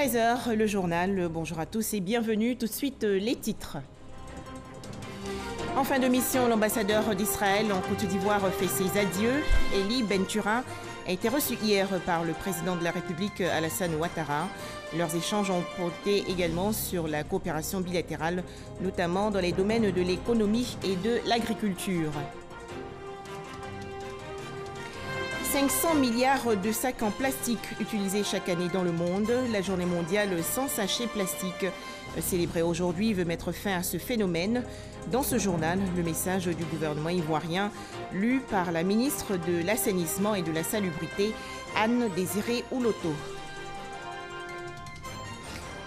13h, le journal. Bonjour à tous et bienvenue. Tout de suite, les titres. En fin de mission, l'ambassadeur d'Israël en Côte d'Ivoire fait ses adieux. Eli Bentura a été reçu hier par le président de la République, Alassane Ouattara. Leurs échanges ont porté également sur la coopération bilatérale, notamment dans les domaines de l'économie et de l'agriculture. 500 milliards de sacs en plastique utilisés chaque année dans le monde. La journée mondiale sans sachets plastiques célébrée aujourd'hui veut mettre fin à ce phénomène. Dans ce journal, le message du gouvernement ivoirien lu par la ministre de l'Assainissement et de la Salubrité, Anne-Désirée Ouloto.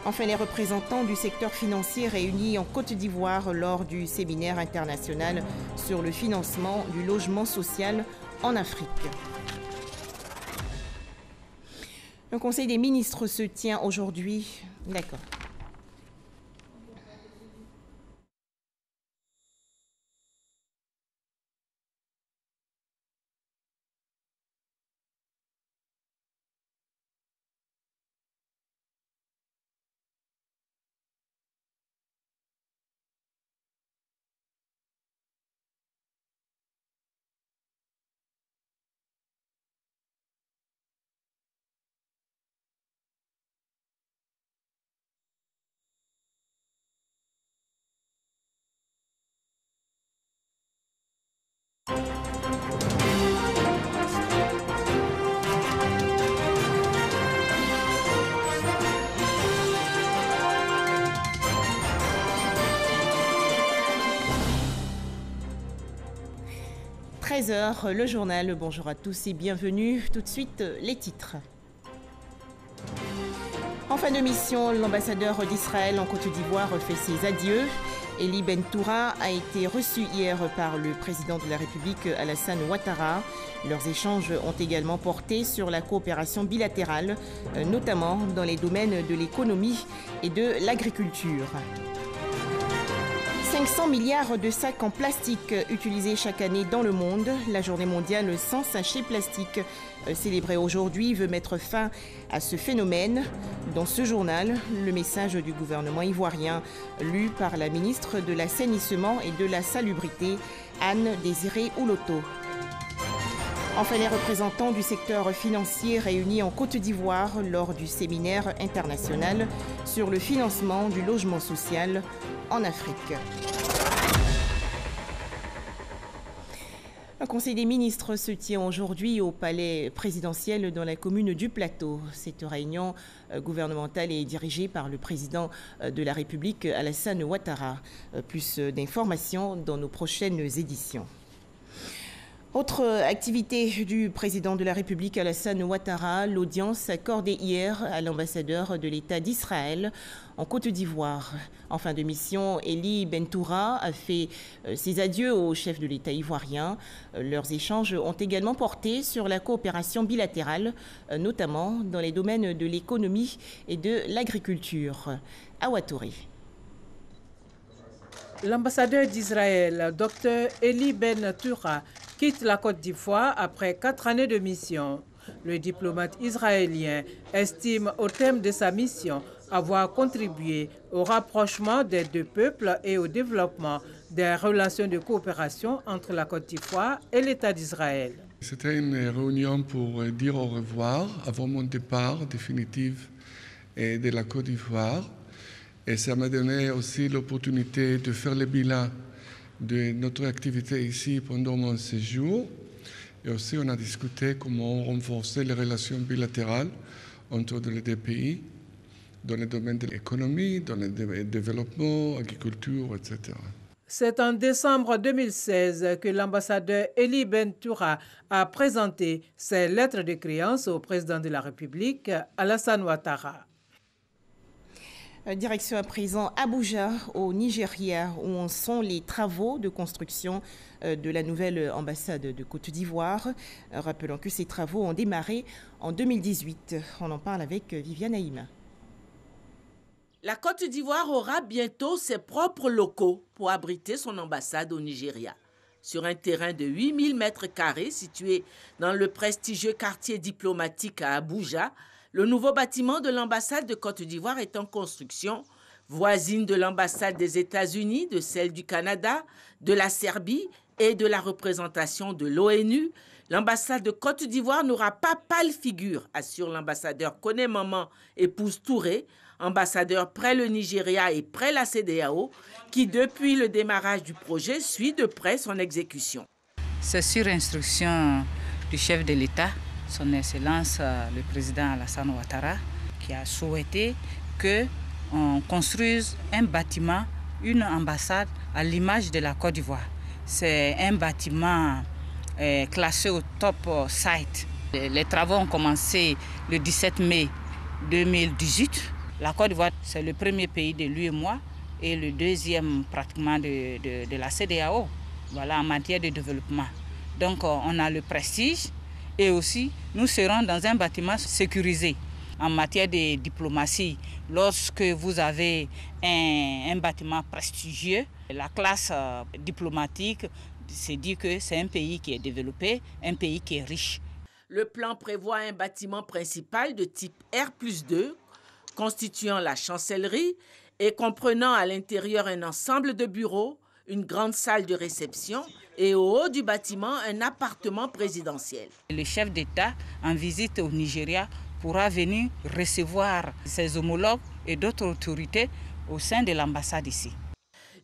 Enfin, les représentants du secteur financier réunis en Côte d'Ivoire lors du séminaire international sur le financement du logement social en Afrique. Le Conseil des ministres se tient aujourd'hui. D'accord. – 13h, le journal. Bonjour à tous et bienvenue. Tout de suite, les titres. En fin de mission, l'ambassadeur d'Israël en Côte d'Ivoire fait ses adieux. Eli Bentura a été reçu hier par le président de la République, Alassane Ouattara. Leurs échanges ont également porté sur la coopération bilatérale, notamment dans les domaines de l'économie et de l'agriculture. 500 milliards de sacs en plastique utilisés chaque année dans le monde. La journée mondiale sans sachets plastiques célébrée aujourd'hui veut mettre fin à ce phénomène. Dans ce journal, le message du gouvernement ivoirien lu par la ministre de l'Assainissement et de la Salubrité, Anne-Désirée Ouloto. Enfin, les représentants du secteur financier réunis en Côte d'Ivoire lors du séminaire international sur le financement du logement social en Afrique. Le Conseil des ministres se tient aujourd'hui au palais présidentiel dans la commune du Plateau. Cette réunion gouvernementale est dirigée par le président de la République, Alassane Ouattara. Plus d'informations dans nos prochaines éditions. Autre activité du président de la République, Alassane Ouattara, l'audience accordée hier à l'ambassadeur de l'État d'Israël en Côte d'Ivoire. En fin de mission, Eli Bentura a fait ses adieux au chef de l'État ivoirien. Leurs échanges ont également porté sur la coopération bilatérale, notamment dans les domaines de l'économie et de l'agriculture. À Ouattara. L'ambassadeur d'Israël, Dr Eli Bentura, quitte la Côte d'Ivoire après 4 années de mission. Le diplomate israélien estime au terme de sa mission avoir contribué au rapprochement des deux peuples et au développement des relations de coopération entre la Côte d'Ivoire et l'État d'Israël. C'était une réunion pour dire au revoir avant mon départ définitif de la Côte d'Ivoire. Et ça m'a donné aussi l'opportunité de faire le bilan de notre activité ici pendant mon séjour. Et aussi, on a discuté comment renforcer les relations bilatérales entre les deux pays, dans le domaine de l'économie, dans le développement, agriculture, etc. C'est en décembre 2016 que l'ambassadeur Eli Bentura a présenté ses lettres de créance au président de la République, Alassane Ouattara. Direction à présent Abuja, au Nigeria, où en sont les travaux de construction de la nouvelle ambassade de Côte d'Ivoire. Rappelons que ces travaux ont démarré en 2018. On en parle avec Viviane Haïma. La Côte d'Ivoire aura bientôt ses propres locaux pour abriter son ambassade au Nigeria. Sur un terrain de 8000 m² situé dans le prestigieux quartier diplomatique à Abuja, Le nouveau bâtiment de l'ambassade de Côte d'Ivoire est en construction, voisine de l'ambassade des États-Unis, de celle du Canada, de la Serbie et de la représentation de l'ONU. L'ambassade de Côte d'Ivoire n'aura pas pâle figure, assure l'ambassadeur Koné Maman Épouse Touré, ambassadeur près le Nigeria et près la CEDEAO, qui depuis le démarrage du projet suit de près son exécution. C'est sur instruction du chef de l'État, son Excellence le président Alassane Ouattara, qui a souhaité qu'on construise un bâtiment, une ambassade à l'image de la Côte d'Ivoire. C'est un bâtiment classé au top site. Les travaux ont commencé le 17 mai 2018. La Côte d'Ivoire, c'est le premier pays de l'UEMOA et le deuxième pratiquement de la CEDEAO, voilà, en matière de développement. Donc on a le prestige et aussi nous serons dans un bâtiment sécurisé. En matière de diplomatie, lorsque vous avez un bâtiment prestigieux, la classe diplomatique, c'est dit que c'est un pays qui est développé, un pays qui est riche. Le plan prévoit un bâtiment principal de type R+2, constituant la chancellerie et comprenant à l'intérieur un ensemble de bureaux, une grande salle de réception et au haut du bâtiment un appartement présidentiel. Le chef d'État en visite au Nigeria pourra venir recevoir ses homologues et d'autres autorités au sein de l'ambassade ici.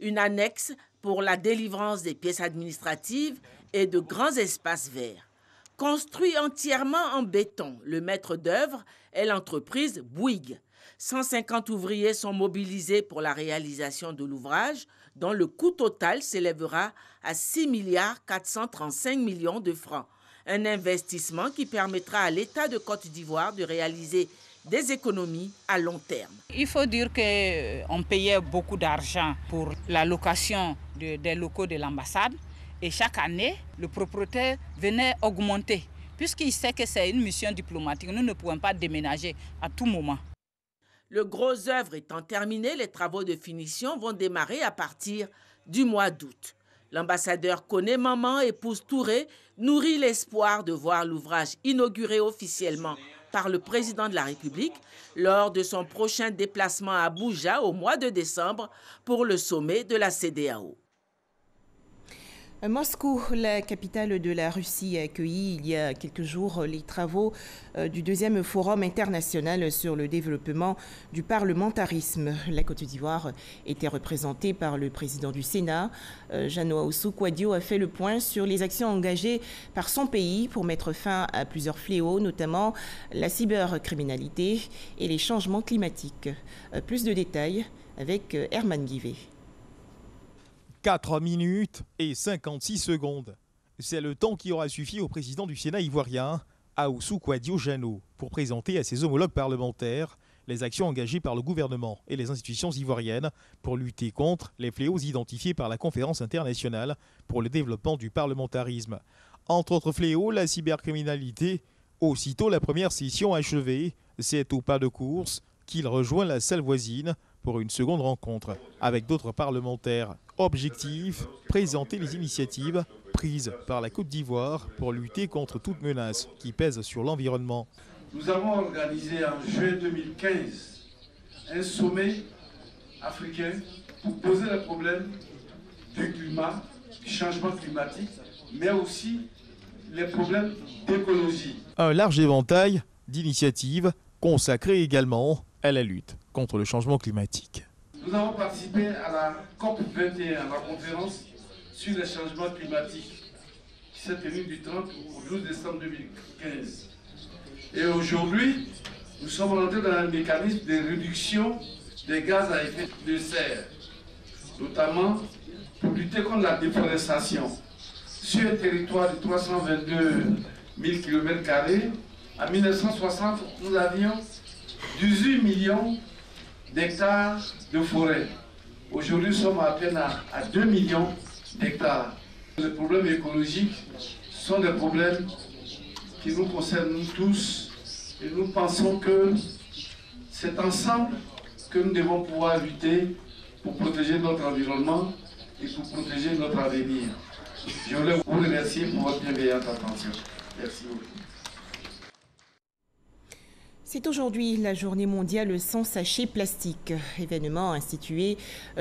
Une annexe pour la délivrance des pièces administratives et de grands espaces verts. Construit entièrement en béton, le maître d'œuvre est l'entreprise Bouygues. 150 ouvriers sont mobilisés pour la réalisation de l'ouvrage, dont le coût total s'élèvera à 6,435 milliards de francs. Un investissement qui permettra à l'État de Côte d'Ivoire de réaliser des économies à long terme. Il faut dire qu'on payait beaucoup d'argent pour la location des locaux de l'ambassade et chaque année, le propriétaire venait augmenter. Puisqu'il sait que c'est une mission diplomatique, nous ne pouvons pas déménager à tout moment. Le gros œuvre étant terminé, les travaux de finition vont démarrer à partir du mois d'août. L'ambassadeur Koné Maman Épouse Touré nourrit l'espoir de voir l'ouvrage inauguré officiellement par le président de la République lors de son prochain déplacement à Abuja au mois de décembre pour le sommet de la CEDEAO. Moscou, la capitale de la Russie, a accueilli il y a quelques jours les travaux du deuxième forum international sur le développement du parlementarisme. La Côte d'Ivoire était représentée par le président du Sénat. Jeannot Ahoussou-Kouadio a fait le point sur les actions engagées par son pays pour mettre fin à plusieurs fléaux, notamment la cybercriminalité et les changements climatiques. Plus de détails avec Herman Guivet. 4 minutes et 56 secondes. C'est le temps qui aura suffi au président du Sénat ivoirien, Ahoussou-Kouadio Jeannot, pour présenter à ses homologues parlementaires les actions engagées par le gouvernement et les institutions ivoiriennes pour lutter contre les fléaux identifiés par la Conférence internationale pour le développement du parlementarisme. Entre autres fléaux, la cybercriminalité. Aussitôt la première session achevée, c'est au pas de course qu'il rejoint la salle voisine pour une seconde rencontre avec d'autres parlementaires. Objectif, présenter les initiatives prises par la Côte d'Ivoire pour lutter contre toute menace qui pèse sur l'environnement. Nous avons organisé en juin 2015 un sommet africain pour poser le problème du climat, du changement climatique, mais aussi les problèmes d'écologie. Un large éventail d'initiatives consacrées également à la lutte contre le changement climatique. Nous avons participé à la COP21, la conférence sur les changements climatiques, qui s'est tenue du 30 au 12 décembre 2015. Et aujourd'hui, nous sommes rentrés dans un mécanisme de réduction des gaz à effet de serre, notamment pour lutter contre la déforestation. Sur un territoire de 322 000 km², en 1960, nous avions 18 millions d'hectares de forêt. Aujourd'hui, nous sommes à peine à 2 millions d'hectares. Les problèmes écologiques sont des problèmes qui nous concernent nous tous et nous pensons que c'est ensemble que nous devons pouvoir lutter pour protéger notre environnement et pour protéger notre avenir. Je voulais vous remercier pour votre bienveillante attention. Merci beaucoup. C'est aujourd'hui la journée mondiale sans sachets plastiques, événement institué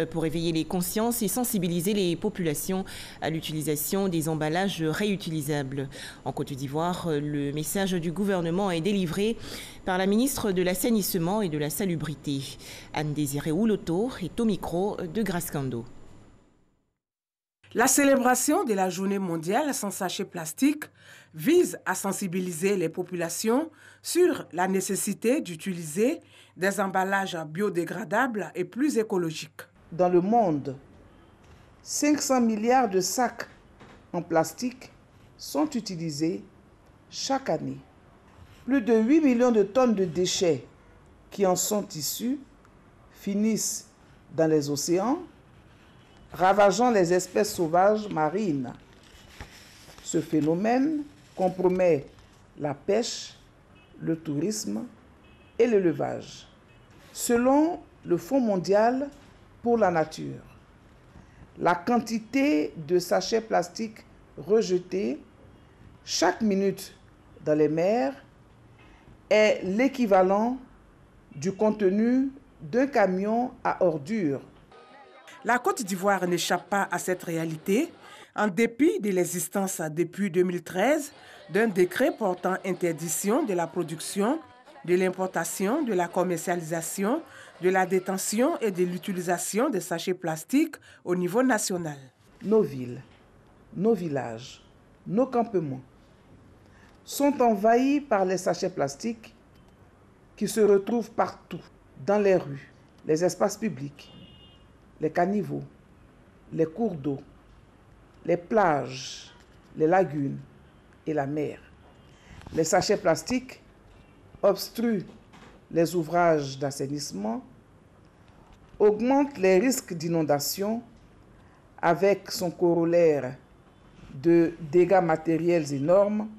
pour éveiller les consciences et sensibiliser les populations à l'utilisation des emballages réutilisables. En Côte d'Ivoire, le message du gouvernement est délivré par la ministre de l'Assainissement et de la Salubrité. Anne-Désirée Ouloto est au micro de Grascando. La célébration de la journée mondiale sans sachets plastiques vise à sensibiliser les populations sur la nécessité d'utiliser des emballages biodégradables et plus écologiques. Dans le monde, 500 milliards de sacs en plastique sont utilisés chaque année. Plus de 8 millions de tonnes de déchets qui en sont issus finissent dans les océans, ravageant les espèces sauvages marines. Ce phénomène compromet la pêche, le tourisme et l'élevage. Selon le Fonds mondial pour la nature, la quantité de sachets plastiques rejetés chaque minute dans les mers est l'équivalent du contenu d'un camion à ordures. La Côte d'Ivoire n'échappe pas à cette réalité, en dépit de l'existence depuis 2013 d'un décret portant interdiction de la production, de l'importation, de la commercialisation, de la détention et de l'utilisation des sachets plastiques au niveau national. Nos villes, nos villages, nos campements sont envahis par les sachets plastiques qui se retrouvent partout, dans les rues, les espaces publics, les caniveaux, les cours d'eau, les plages, les lagunes et la mer. Les sachets plastiques obstruent les ouvrages d'assainissement, augmentent les risques d'inondation avec son corollaire de dégâts matériels énormes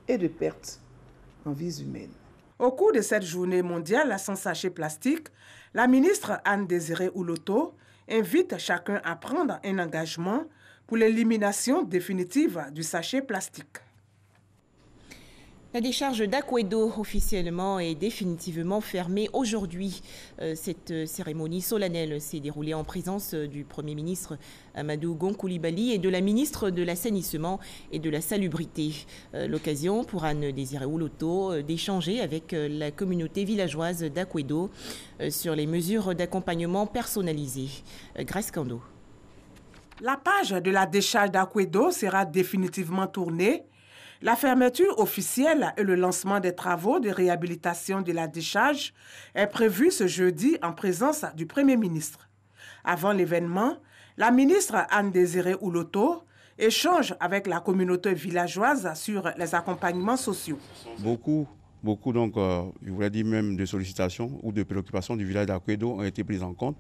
et de pertes en vies humaines. Au cours de cette journée mondiale sans sachets plastiques, la ministre Anne-Désirée Ouloto invite chacun à prendre un engagement pour l'élimination définitive du sachet plastique. La décharge d'Akwedo officiellement et définitivement fermée aujourd'hui. Cette cérémonie solennelle s'est déroulée en présence du Premier ministre Amadou Gon Coulibaly et de la ministre de l'Assainissement et de la Salubrité. L'occasion pour Anne-Désirée Ouloto d'échanger avec la communauté villageoise d'Akwedo sur les mesures d'accompagnement personnalisées. Grascando. La page de la décharge d'Akwedo sera définitivement tournée. La fermeture officielle et le lancement des travaux de réhabilitation de la décharge est prévu ce jeudi en présence du Premier ministre. Avant l'événement, la ministre Anne-Désirée Ouloto échange avec la communauté villageoise sur les accompagnements sociaux. Beaucoup donc, je voulais dire même de sollicitations ou de préoccupations du village d'Akwedo ont été prises en compte.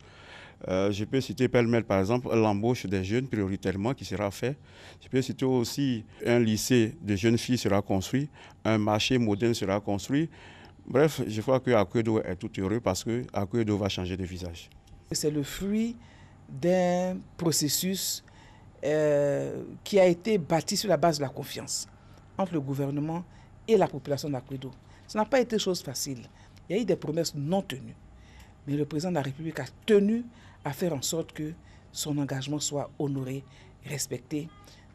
Je peux citer pêle-mêle, par exemple, l'embauche des jeunes prioritairement qui sera fait. Je peux citer aussi un lycée de jeunes filles sera construit, un marché moderne sera construit. Bref, je crois que Akwedo est tout heureux parce que Akwedo va changer de visage. C'est le fruit d'un processus qui a été bâti sur la base de la confiance entre le gouvernement et la population d'Akwedo. Ça n'a pas été chose facile. Il y a eu des promesses non tenues. Mais le président de la République a tenu à faire en sorte que son engagement soit honoré, respecté,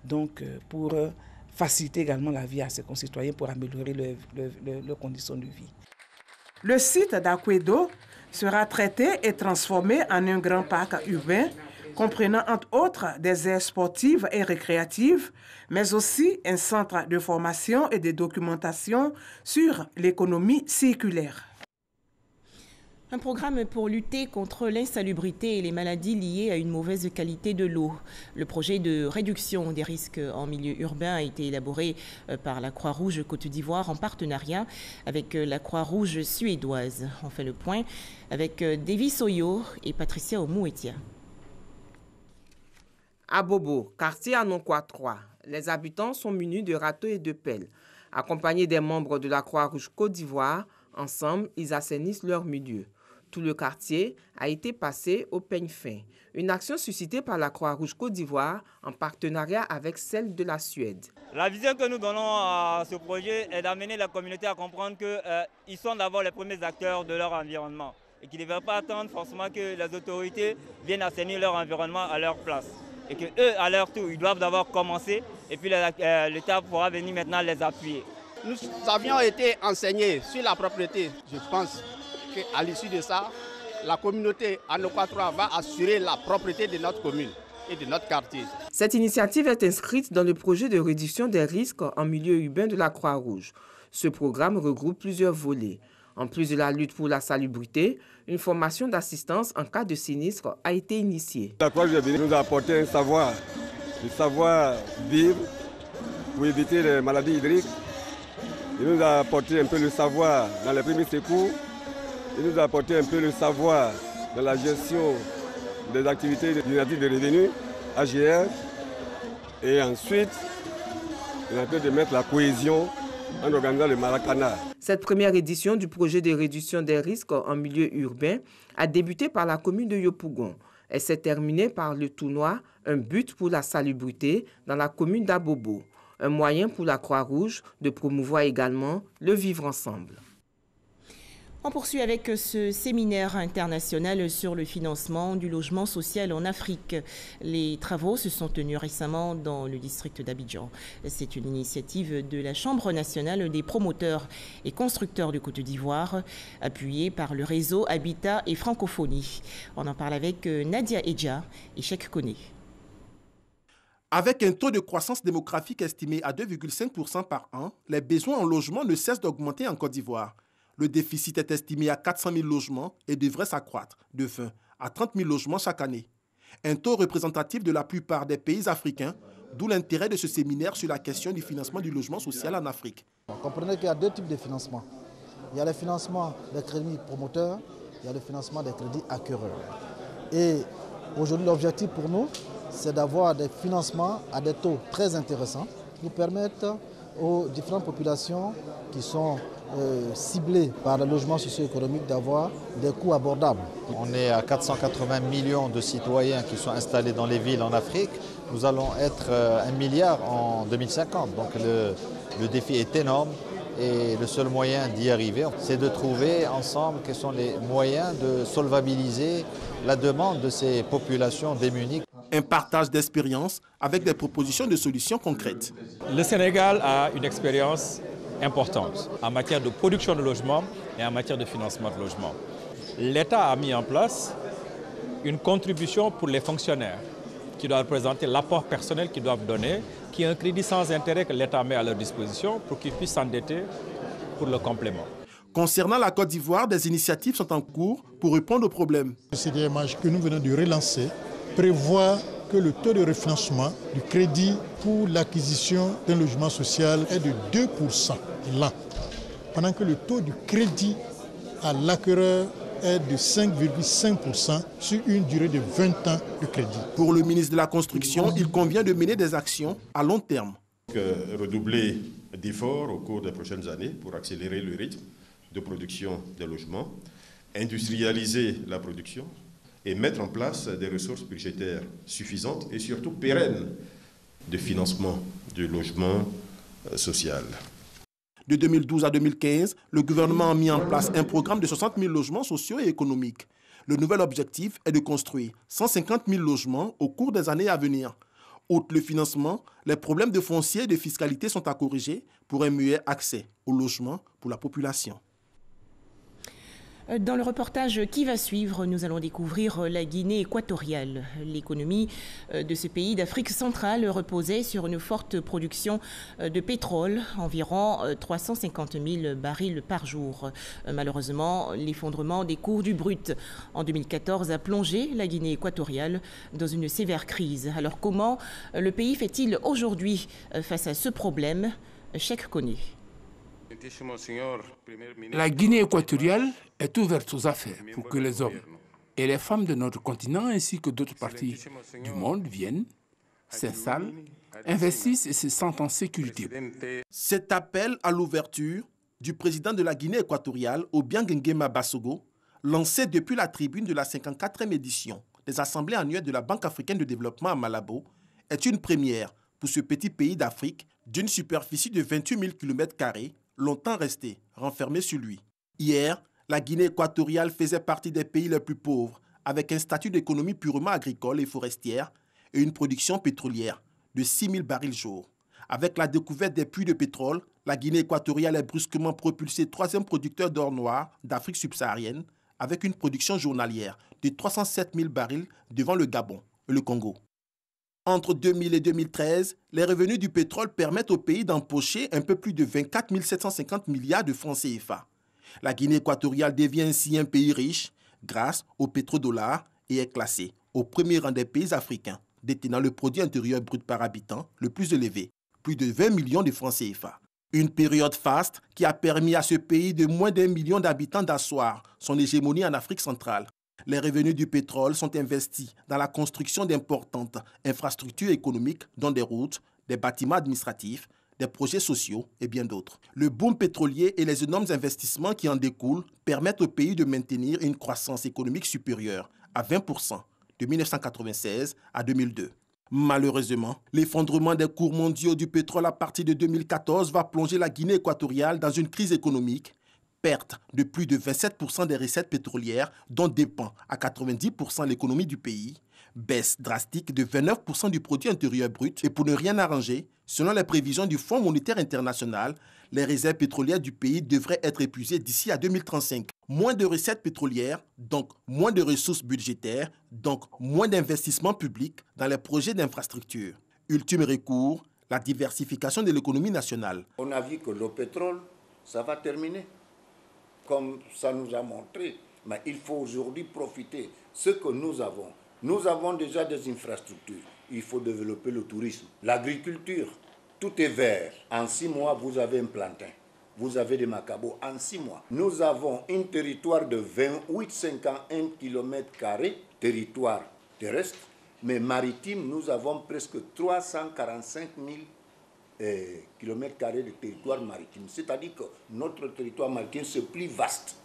donc pour faciliter également la vie à ses concitoyens, pour améliorer leurs conditions de vie. Le site d'Akwedo sera traité et transformé en un grand parc urbain, comprenant entre autres des aires sportives et récréatives, mais aussi un centre de formation et de documentation sur l'économie circulaire. Un programme pour lutter contre l'insalubrité et les maladies liées à une mauvaise qualité de l'eau. Le projet de réduction des risques en milieu urbain a été élaboré par la Croix-Rouge Côte d'Ivoire en partenariat avec la Croix-Rouge suédoise. On fait le point avec Davis Oyo et Patricia Omouetia. À Bobo, quartier Anonkwa 3, les habitants sont munis de râteaux et de pelles. Accompagnés des membres de la Croix-Rouge Côte d'Ivoire, ensemble, ils assainissent leur milieu. Tout le quartier a été passé au peigne fin. Une action suscitée par la Croix-Rouge Côte d'Ivoire en partenariat avec celle de la Suède. La vision que nous donnons à ce projet est d'amener la communauté à comprendre qu'ils sont d'abord les premiers acteurs de leur environnement et qu'ils ne devraient pas attendre forcément que les autorités viennent assainir leur environnement à leur place. Et qu'eux, à leur tour, ils doivent d'abord commencer et puis l'État pourra venir maintenant les appuyer. Nous avions été enseignés sur la propriété. Je pense qu'à l'issue de ça, la communauté Anoka 3 va assurer la propriété de notre commune et de notre quartier. Cette initiative est inscrite dans le projet de réduction des risques en milieu urbain de la Croix-Rouge. Ce programme regroupe plusieurs volets. En plus de la lutte pour la salubrité, une formation d'assistance en cas de sinistre a été initiée. La Croix-Rouge est venue nous apporter un savoir, le savoir vivre pour éviter les maladies hydriques. Il nous a apporté un peu le savoir dans les premiers secours. Il nous a apporté un peu le savoir dans la gestion des activités d'initiative de revenus, AGR. Et ensuite, il est en train de mettre la cohésion en organisant le Maracana. Cette première édition du projet de réduction des risques en milieu urbain a débuté par la commune de Yopougon. Elle s'est terminée par le tournoi Un but pour la salubrité dans la commune d'Abobo. Un moyen pour la Croix-Rouge de promouvoir également le vivre ensemble. On poursuit avec ce séminaire international sur le financement du logement social en Afrique. Les travaux se sont tenus récemment dans le district d'Abidjan. C'est une initiative de la Chambre nationale des promoteurs et constructeurs de Côte d'Ivoire, appuyée par le réseau Habitat et Francophonie. On en parle avec Nadia Edja et Cheikh Koné. Avec un taux de croissance démographique estimé à 2,5% par an, les besoins en logement ne cessent d'augmenter en Côte d'Ivoire. Le déficit est estimé à 400 000 logements et devrait s'accroître de 20 à 30 000 logements chaque année. Un taux représentatif de la plupart des pays africains, d'où l'intérêt de ce séminaire sur la question du financement du logement social en Afrique. Comprenez qu'il y a deux types de financement. Il y a le financement des crédits promoteurs, il y a le financement des crédits acquéreurs. Et aujourd'hui, l'objectif pour nous, c'est d'avoir des financements à des taux très intéressants qui permettent aux différentes populations qui sont ciblées par le logement socio-économique d'avoir des coûts abordables. On est à 480 millions de citoyens qui sont installés dans les villes en Afrique. Nous allons être 1 milliard en 2050. Donc le défi est énorme et le seul moyen d'y arriver, c'est de trouver ensemble quels sont les moyens de solvabiliser la demande de ces populations démunies. Un partage d'expériences avec des propositions de solutions concrètes. Le Sénégal a une expérience importante en matière de production de logements et en matière de financement de logements. L'État a mis en place une contribution pour les fonctionnaires qui doit représenter l'apport personnel qu'ils doivent donner, qui est un crédit sans intérêt que l'État met à leur disposition pour qu'ils puissent s'endetter pour le complément. Concernant la Côte d'Ivoire, des initiatives sont en cours pour répondre aux problèmes. Le CDMH que nous venons de relancer prévoit que le taux de refinancement du crédit pour l'acquisition d'un logement social est de 2% l'an, pendant que le taux du crédit à l'acquéreur est de 5,5% sur une durée de 20 ans de crédit. Pour le ministre de la Construction, il convient de mener des actions à long terme. Redoubler d'efforts au cours des prochaines années pour accélérer le rythme de production des logements, industrialiser la production et mettre en place des ressources budgétaires suffisantes et surtout pérennes de financement du logement social. De 2012 à 2015, le gouvernement a mis en place un programme de 60 000 logements sociaux et économiques. Le nouvel objectif est de construire 150 000 logements au cours des années à venir. Outre le financement, les problèmes de foncier et de fiscalité sont à corriger pour un meilleur accès au logement pour la population. Dans le reportage qui va suivre, nous allons découvrir la Guinée équatoriale. L'économie de ce pays d'Afrique centrale reposait sur une forte production de pétrole, environ 350 000 barils par jour. Malheureusement, l'effondrement des cours du brut en 2014 a plongé la Guinée équatoriale dans une sévère crise. Alors comment le pays fait-il aujourd'hui face à ce problème? Cheikh Koné. La Guinée équatoriale est ouverte aux affaires pour que les hommes et les femmes de notre continent ainsi que d'autres parties du monde viennent, s'installent, investissent et se sentent en sécurité. Cet appel à l'ouverture du président de la Guinée équatoriale, Obiang Nguema Bassogo, lancée depuis la tribune de la 54e édition des assemblées annuelles de la Banque africaine de développement à Malabo, est une première pour ce petit pays d'Afrique d'une superficie de 28 000 km², longtemps resté renfermé sur lui. Hier, la Guinée équatoriale faisait partie des pays les plus pauvres, avec un statut d'économie purement agricole et forestière et une production pétrolière de 6 000 barils jour. Avec la découverte des puits de pétrole, la Guinée équatoriale est brusquement propulsée 3e producteur d'or noir d'Afrique subsaharienne, avec une production journalière de 307 000 barils devant le Gabon et le Congo. Entre 2000 et 2013, les revenus du pétrole permettent au pays d'empocher un peu plus de 24 750 milliards de francs CFA. La Guinée équatoriale devient ainsi un pays riche grâce au pétrodollar et est classée au premier rang des pays africains détenant le produit intérieur brut par habitant le plus élevé, plus de 20 millions de francs CFA. Une période faste qui a permis à ce pays de moins d'1 million d'habitants d'asseoir son hégémonie en Afrique centrale. Les revenus du pétrole sont investis dans la construction d'importantes infrastructures économiques, dont des routes, des bâtiments administratifs, des projets sociaux et bien d'autres. Le boom pétrolier et les énormes investissements qui en découlent permettent au pays de maintenir une croissance économique supérieure à 20% de 1996 à 2002. Malheureusement, l'effondrement des cours mondiaux du pétrole à partir de 2014 va plonger la Guinée équatoriale dans une crise économique, perte de plus de 27% des recettes pétrolières dont dépend à 90% l'économie du pays, baisse drastique de 29% du produit intérieur brut et pour ne rien arranger, selon les prévisions du Fonds monétaire international, les réserves pétrolières du pays devraient être épuisées d'ici à 2035. Moins de recettes pétrolières, donc moins de ressources budgétaires, donc moins d'investissements publics dans les projets d'infrastructure. Ultime recours, la diversification de l'économie nationale. On a vu que le pétrole, ça va terminer, comme ça nous a montré. Mais il faut aujourd'hui profiter de ce que nous avons. Nous avons déjà des infrastructures. Il faut développer le tourisme, l'agriculture. Tout est vert. En 6 mois, vous avez un plantain. Vous avez des macabos en 6 mois. Nous avons un territoire de 28,51 km², territoire terrestre, mais maritime, nous avons presque 345 000 km² de territoire maritime. C'est-à-dire que notre territoire maritime, c'est plus vaste.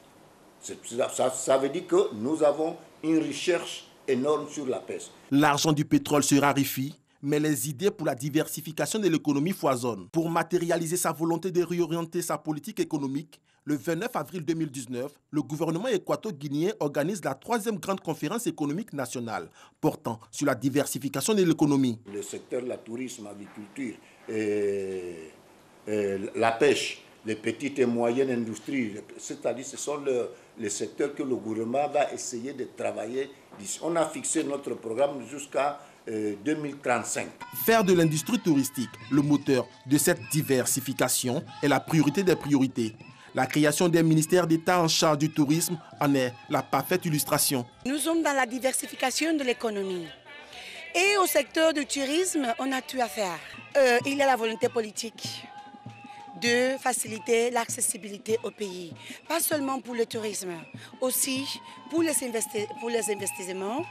Ça veut dire que nous avons une recherche énorme sur la pêche. L'argent du pétrole se raréfie, mais les idées pour la diversification de l'économie foisonnent. Pour matérialiser sa volonté de réorienter sa politique économique, le 29 avril 2019, le gouvernement équato-guinéen organise la 3e grande conférence économique nationale portant sur la diversification de l'économie. Le secteur de la tourisme, l'agriculture, la pêche, les petites et moyennes industries, c'est-à-dire ce sont les secteurs que le gouvernement va essayer de travailler d'ici. On a fixé notre programme jusqu'à 2035. Faire de l'industrie touristique le moteur de cette diversification est la priorité des priorités. La création d'un ministère d'État en charge du tourisme en est la parfaite illustration. Nous sommes dans la diversification de l'économie. Et au secteur du tourisme, on a tout à faire. Il y a la volonté politique de faciliter l'accessibilité au pays. Pas seulement pour le tourisme, aussi pour les investissements,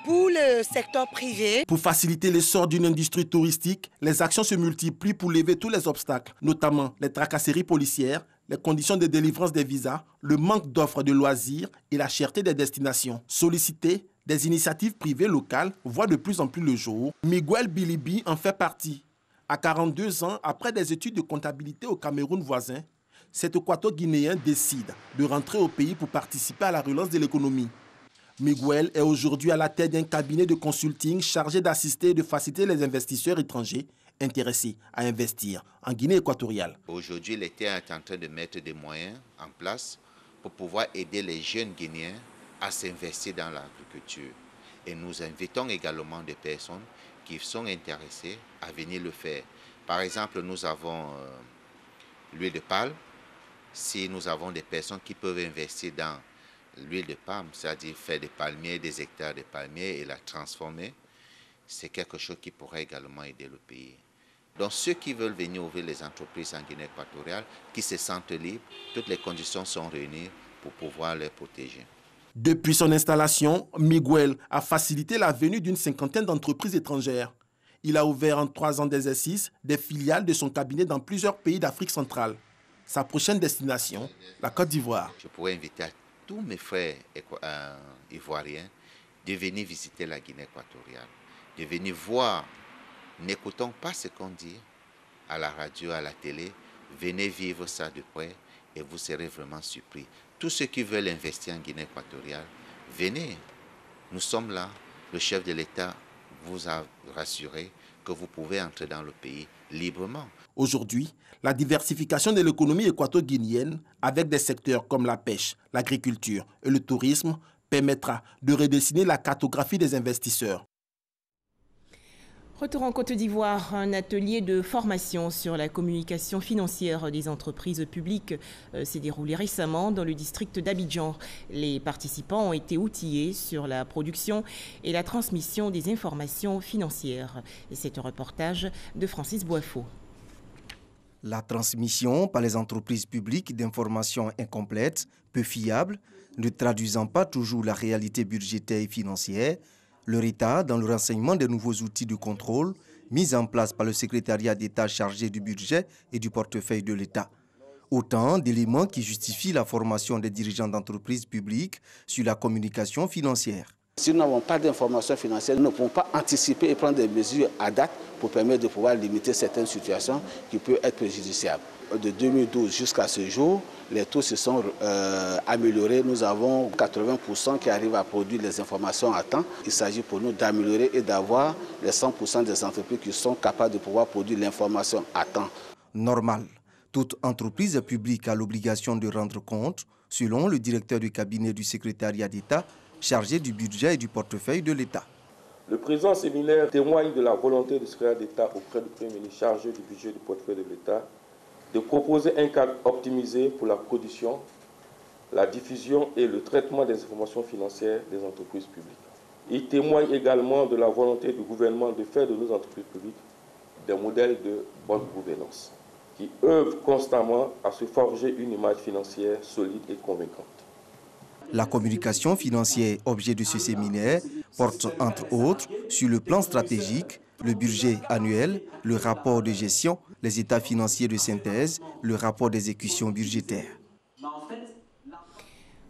pour le secteur privé. Pour faciliter l'essor d'une industrie touristique, les actions se multiplient pour lever tous les obstacles, notamment les tracasseries policières, les conditions de délivrance des visas, le manque d'offres de loisirs et la cherté des destinations. Solliciter des initiatives privées locales voient de plus en plus le jour. Miguel Bilibi en fait partie. À 42 ans, après des études de comptabilité au Cameroun voisin, cet équato-guinéen décide de rentrer au pays pour participer à la relance de l'économie. Miguel est aujourd'hui à la tête d'un cabinet de consulting chargé d'assister et de faciliter les investisseurs étrangers intéressés à investir en Guinée équatoriale. Aujourd'hui, l'État est en train de mettre des moyens en place pour pouvoir aider les jeunes Guinéens à s'investir dans l'agriculture. Et nous invitons également des personnes qui sont intéressés à venir le faire. Par exemple, nous avons l'huile de palme. Si nous avons des personnes qui peuvent investir dans l'huile de palme, c'est-à-dire faire des palmiers, des hectares de palmiers et la transformer, c'est quelque chose qui pourrait également aider le pays. Donc ceux qui veulent venir ouvrir les entreprises en Guinée équatoriale, qui se sentent libres, toutes les conditions sont réunies pour pouvoir les protéger. Depuis son installation, Miguel a facilité la venue d'une 50aine d'entreprises étrangères. Il a ouvert en 3 ans d'exercice des filiales de son cabinet dans plusieurs pays d'Afrique centrale. Sa prochaine destination, la Côte d'Ivoire. Je pourrais inviter tous mes frères ivoiriens de venir visiter la Guinée équatoriale, de venir voir. N'écoutons pas ce qu'on dit à la radio, à la télé. Venez vivre ça de près et vous serez vraiment surpris. Tous ceux qui veulent investir en Guinée équatoriale, venez. Nous sommes là. Le chef de l'État vous a rassuré que vous pouvez entrer dans le pays librement. Aujourd'hui, la diversification de l'économie équato-guinéenne avec des secteurs comme la pêche, l'agriculture et le tourisme permettra de redessiner la cartographie des investisseurs. Retour en Côte d'Ivoire, un atelier de formation sur la communication financière des entreprises publiques s'est déroulé récemment dans le district d'Abidjan. Les participants ont été outillés sur la production et la transmission des informations financières. C'est un reportage de Francis Boifo. La transmission par les entreprises publiques d'informations incomplètes, peu fiables, ne traduisant pas toujours la réalité budgétaire et financière, le retard dans le renseignement des nouveaux outils de contrôle mis en place par le secrétariat d'État chargé du budget et du portefeuille de l'État. Autant d'éléments qui justifient la formation des dirigeants d'entreprises publiques sur la communication financière. Si nous n'avons pas d'informations financières, nous ne pouvons pas anticiper et prendre des mesures à date pour permettre de pouvoir limiter certaines situations qui peuvent être préjudiciables. De 2012 jusqu'à ce jour, les taux se sont améliorés. Nous avons 80% qui arrivent à produire les informations à temps. Il s'agit pour nous d'améliorer et d'avoir les 100% des entreprises qui sont capables de pouvoir produire l'information à temps. Normal. Toute entreprise publique a l'obligation de rendre compte, selon le directeur du cabinet du secrétariat d'État, chargé du budget et du portefeuille de l'État. Le présent séminaire témoigne de la volonté du secrétaire d'État auprès du Premier ministre chargé du budget et du portefeuille de l'État de proposer un cadre optimisé pour la production, la diffusion et le traitement des informations financières des entreprises publiques. Il témoigne également de la volonté du gouvernement de faire de nos entreprises publiques des modèles de bonne gouvernance qui œuvrent constamment à se forger une image financière solide et convaincante. La communication financière, objet de ce séminaire, porte entre autres sur le plan stratégique, le budget annuel, le rapport de gestion, les états financiers de synthèse, le rapport d'exécution budgétaire.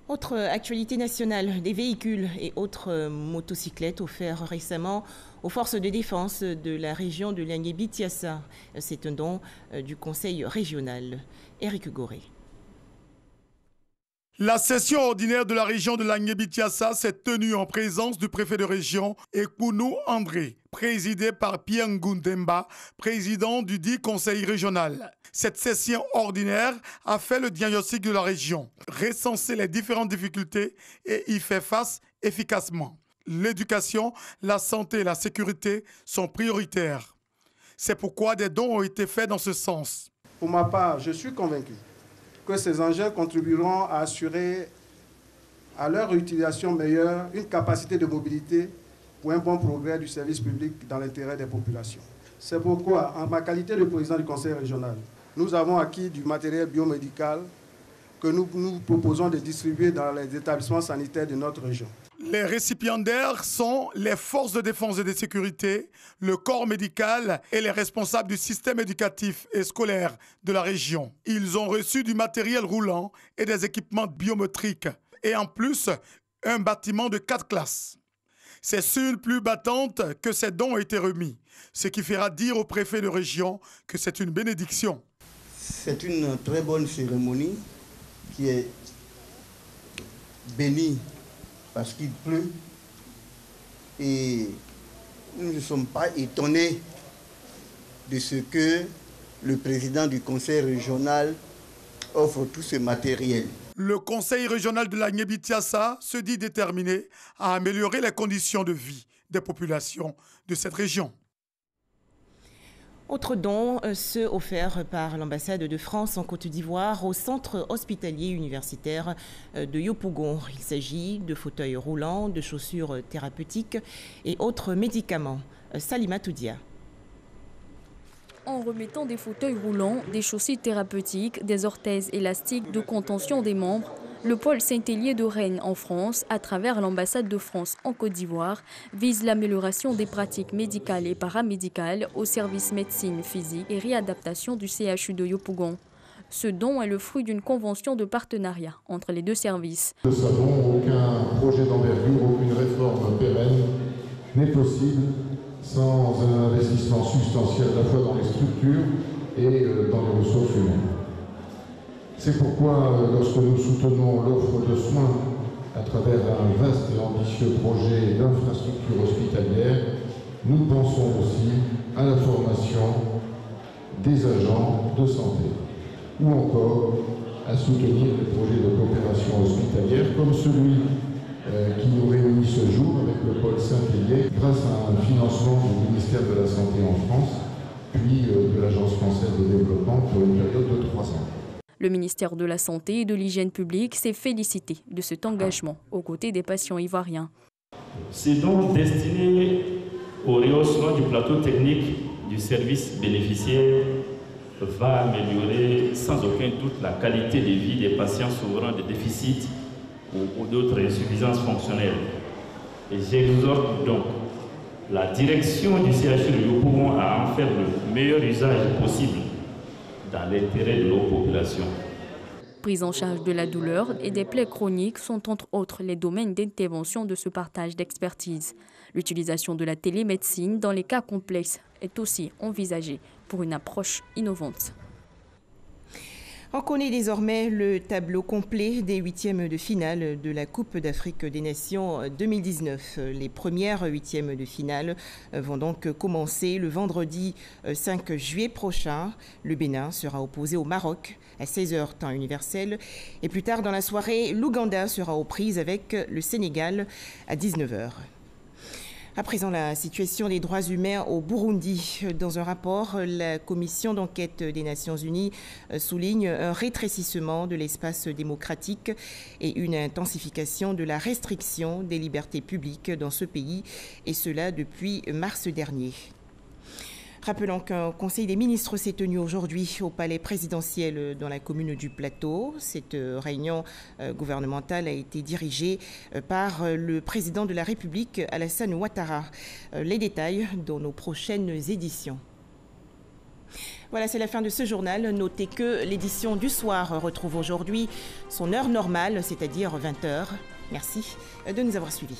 Autre actualité nationale, des véhicules et autres motocyclettes offerts récemment aux forces de défense de la région de Lagné-Bitiassa. C'est un don du conseil régional. Éric Goré. La session ordinaire de la région de Lagné-Bitiassa s'est tenue en présence du préfet de région Ekpounou André, présidé par Pierre Ngundemba, président du dit conseil régional. Cette session ordinaire a fait le diagnostic de la région, recensé les différentes difficultés et y fait face efficacement. L'éducation, la santé et la sécurité sont prioritaires. C'est pourquoi des dons ont été faits dans ce sens. Pour ma part, je suis convaincu que ces engins contribueront à assurer à leur utilisation meilleure une capacité de mobilité pour un bon progrès du service public dans l'intérêt des populations. C'est pourquoi, en ma qualité de président du conseil régional, nous avons acquis du matériel biomédical que nous proposons de distribuer dans les établissements sanitaires de notre région. Les récipiendaires sont les forces de défense et de sécurité, le corps médical et les responsables du système éducatif et scolaire de la région. Ils ont reçu du matériel roulant et des équipements biométriques et en plus un bâtiment de 4 classes. C'est sur une pluie battante que ces dons ont été remis, ce qui fera dire au préfet de région que c'est une bénédiction. C'est une très bonne cérémonie qui est bénie parce qu'il pleut et nous ne sommes pas étonnés de ce que le président du conseil régional offre tout ce matériel. Le conseil régional de Lagné-Bitiassa se dit déterminé à améliorer les conditions de vie des populations de cette région. Autre don, ceux offerts par l'ambassade de France en Côte d'Ivoire au centre hospitalier universitaire de Yopougon. Il s'agit de fauteuils roulants, de chaussures thérapeutiques et autres médicaments. Salima Toudia. En remettant des fauteuils roulants, des chaussures thérapeutiques, des orthèses élastiques de contention des membres, le pôle Saint-Hélier de Rennes en France, à travers l'ambassade de France en Côte d'Ivoire, vise l'amélioration des pratiques médicales et paramédicales au service médecine physique et réadaptation du CHU de Yopougon. Ce don est le fruit d'une convention de partenariat entre les deux services. Nous savons, aucun projet d'envergure, aucune réforme pérenne n'est possible sans un investissement substantiel à la fois dans les structures et dans les ressources humaines. C'est pourquoi, lorsque nous soutenons l'offre de soins à travers un vaste et ambitieux projet d'infrastructure hospitalière, nous pensons aussi à la formation des agents de santé, ou encore à soutenir les projets de coopération hospitalière comme celui qui nous réunit ce jour avec le pôle Saint-Hélier grâce à un financement du ministère de la Santé en France, puis de l'Agence française de développement pour une période de 3 ans. Le ministère de la Santé et de l'Hygiène publique s'est félicité de cet engagement aux côtés des patients ivoiriens. C'est donc destiné au rehaussement du plateau technique du service bénéficiaire va améliorer sans aucun doute la qualité de vie des patients souffrant de déficits ou d'autres insuffisances fonctionnelles. Et j'exhorte donc la direction du CHU de Yopougon à en faire le meilleur usage possible dans l'intérêt de nos populations. Prise en charge de la douleur et des plaies chroniques sont entre autres les domaines d'intervention de ce partage d'expertise. L'utilisation de la télémédecine dans les cas complexes est aussi envisagée pour une approche innovante. On connaît désormais le tableau complet des huitièmes de finale de la Coupe d'Afrique des Nations 2019. Les premières huitièmes de finale vont donc commencer le vendredi 5 juillet prochain. Le Bénin sera opposé au Maroc à 16h temps universel. Et plus tard dans la soirée, l'Ouganda sera aux prises avec le Sénégal à 19h. À présent, la situation des droits humains au Burundi. Dans un rapport, la commission d'enquête des Nations Unies souligne un rétrécissement de l'espace démocratique et une intensification de la restriction des libertés publiques dans ce pays, et cela depuis mars dernier. Rappelons qu'un conseil des ministres s'est tenu aujourd'hui au palais présidentiel dans la commune du Plateau. Cette réunion gouvernementale a été dirigée par le président de la République, Alassane Ouattara. Les détails dans nos prochaines éditions. Voilà, c'est la fin de ce journal. Notez que l'édition du soir retrouve aujourd'hui son heure normale, c'est-à-dire 20h. Merci de nous avoir suivis.